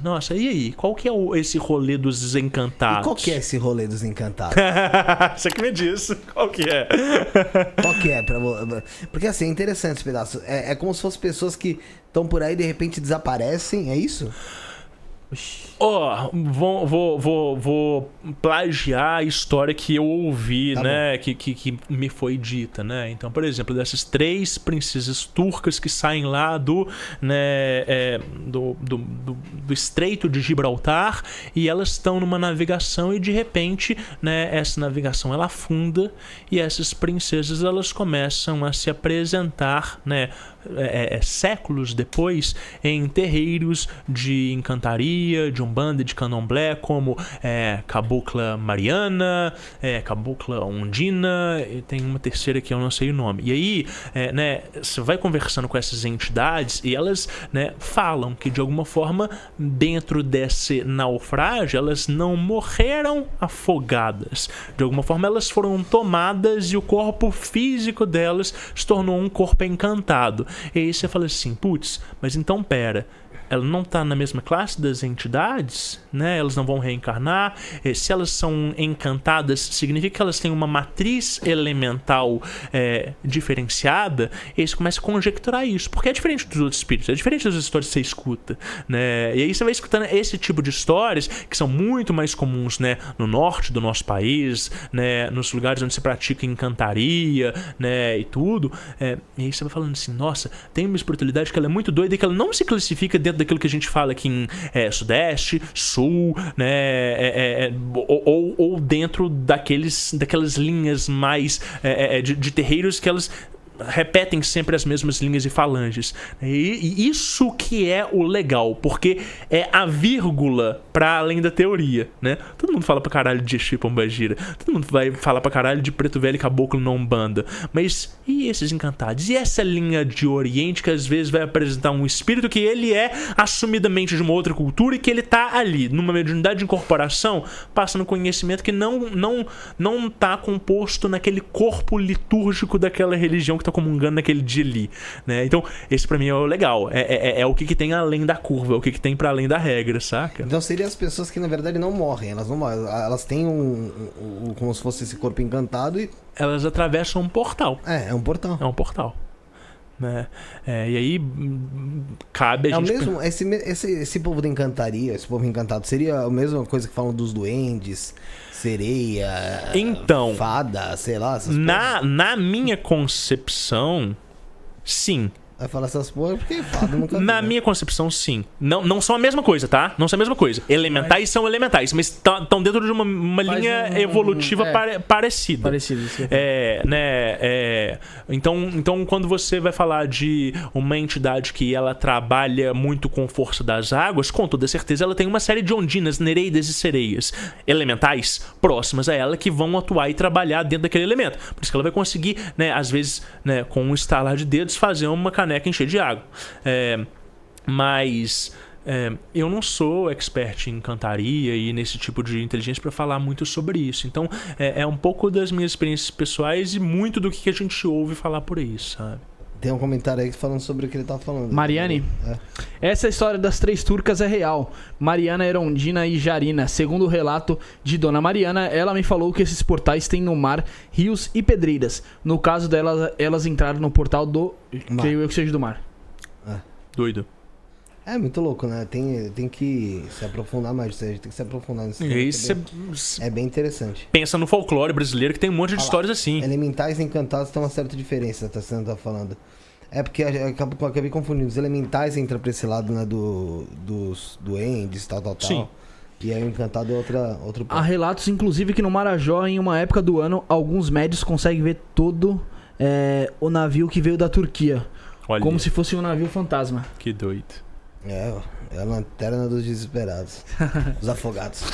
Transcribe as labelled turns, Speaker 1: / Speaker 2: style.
Speaker 1: Nossa, e aí? Qual que é esse rolê dos desencantados?
Speaker 2: E qual que é esse rolê dos encantados?
Speaker 1: Você que me diz. Qual que é?
Speaker 2: Qual que é? Porque assim, é interessante esse pedaço. É como se fossem pessoas que estão por aí e de repente desaparecem, é isso?
Speaker 1: Vou plagiar a história que eu ouvi,
Speaker 2: Tá
Speaker 1: né? Que me foi dita, né? Então, por exemplo, dessas 3 princesas turcas que saem lá do Estreito de Gibraltar, e elas estão numa navegação e de repente, né, essa navegação ela afunda e essas princesas elas começam a se apresentar, né? Séculos depois em terreiros de encantaria, de umbanda e de candomblé, como Cabocla Mariana, Cabocla Ondina, e tem uma terceira que eu não sei o nome. E aí, né, você vai conversando com essas entidades e elas, né, falam que de alguma forma dentro desse naufrágio elas não morreram afogadas, de alguma forma elas foram tomadas e o corpo físico delas se tornou um corpo encantado. E aí você fala assim, putz, mas então pera, ela não está na mesma classe das entidades, né? Elas não vão reencarnar. Se elas são encantadas, significa que elas têm uma matriz elemental diferenciada. E aí você começa a conjecturar isso, porque é diferente dos outros espíritos, é diferente das histórias que você escuta, né? E aí você vai escutando esse tipo de histórias que são muito mais comuns, né, no norte do nosso país, né, nos lugares onde se pratica encantaria, né, e tudo. E aí você vai falando assim, nossa, tem uma espiritualidade que ela é muito doida e que ela não se classifica dentro daquilo que a gente fala aqui em Sudeste, Sul, né, ou dentro daquelas linhas mais de terreiros que elas repetem sempre as mesmas linhas e falanges. E isso que é o legal, porque é a vírgula pra além da teoria, né? Todo mundo fala pra caralho de Exu e Pombagira, todo mundo vai falar pra caralho de Preto Velho e Caboclo na Umbanda, mas e esses encantados? E essa linha de Oriente que às vezes vai apresentar um espírito que ele é assumidamente de uma outra cultura e que ele tá ali, numa mediunidade de incorporação, passando conhecimento que não tá composto naquele corpo litúrgico daquela religião que tá comungando naquele dia ali, né? Então, esse pra mim é o legal. É o que tem além da curva, é o que tem pra além da regra, saca?
Speaker 2: Então seriam as pessoas que na verdade não morrem, elas não morrem, elas têm como se fosse esse corpo encantado e...
Speaker 1: Elas atravessam um portal.
Speaker 2: É um portal.
Speaker 1: É um portal. Né? E aí cabe a gente...
Speaker 2: o mesmo, esse povo da encantaria, esse povo encantado, seria a mesma coisa que falam dos duendes, sereia,
Speaker 1: então,
Speaker 2: fada, sei lá, essas
Speaker 1: na minha concepção, sim.
Speaker 2: Vai falar essas porra porque fada nunca
Speaker 1: Na minha concepção, sim. Não são a mesma coisa, tá? Não são a mesma coisa. Elementais são elementais, mas estão dentro de uma linha evolutiva parecida.
Speaker 3: Parecido, sim.
Speaker 1: Então, quando você vai falar de uma entidade que ela trabalha muito com força das águas, com toda certeza ela tem uma série de ondinas, nereidas e sereias elementais próximas a ela que vão atuar e trabalhar dentro daquele elemento. Por isso que ela vai conseguir, né, às vezes, né, com um estalar de dedos, fazer uma caneca encher de água. Mas eu não sou expert em encantaria e nesse tipo de inteligência para falar muito sobre isso. Então é um pouco das minhas experiências pessoais e muito do que a gente ouve falar por aí, sabe?
Speaker 2: Tem um comentário aí falando sobre o que ele tá falando.
Speaker 3: Mariane, essa história das 3 turcas é real. Mariana, Erondina e Jarina. Segundo o relato de Dona Mariana, ela me falou que esses portais têm no mar rios e pedreiras. No caso delas, elas entraram no portal do... creio eu que seja do mar.
Speaker 1: Doido.
Speaker 2: É muito louco, né? Tem que se aprofundar mais. A gente tem que se aprofundar nisso. É bem interessante.
Speaker 1: Pensa no folclore brasileiro que tem um monte de histórias assim.
Speaker 2: Elementais e encantados tem uma certa diferença, você não tá falando. É porque eu acabei confundindo. Os elementais entram pra esse lado, né, dos duendes, tal.
Speaker 1: Sim.
Speaker 2: E aí o encantado é outro ponto.
Speaker 3: Há relatos, inclusive, que no Marajó, em uma época do ano, alguns médios conseguem ver todo o navio que veio da Turquia.
Speaker 1: Olha.
Speaker 3: Como se fosse um navio fantasma.
Speaker 1: Que doido.
Speaker 2: É a lanterna dos desesperados. Os afogados.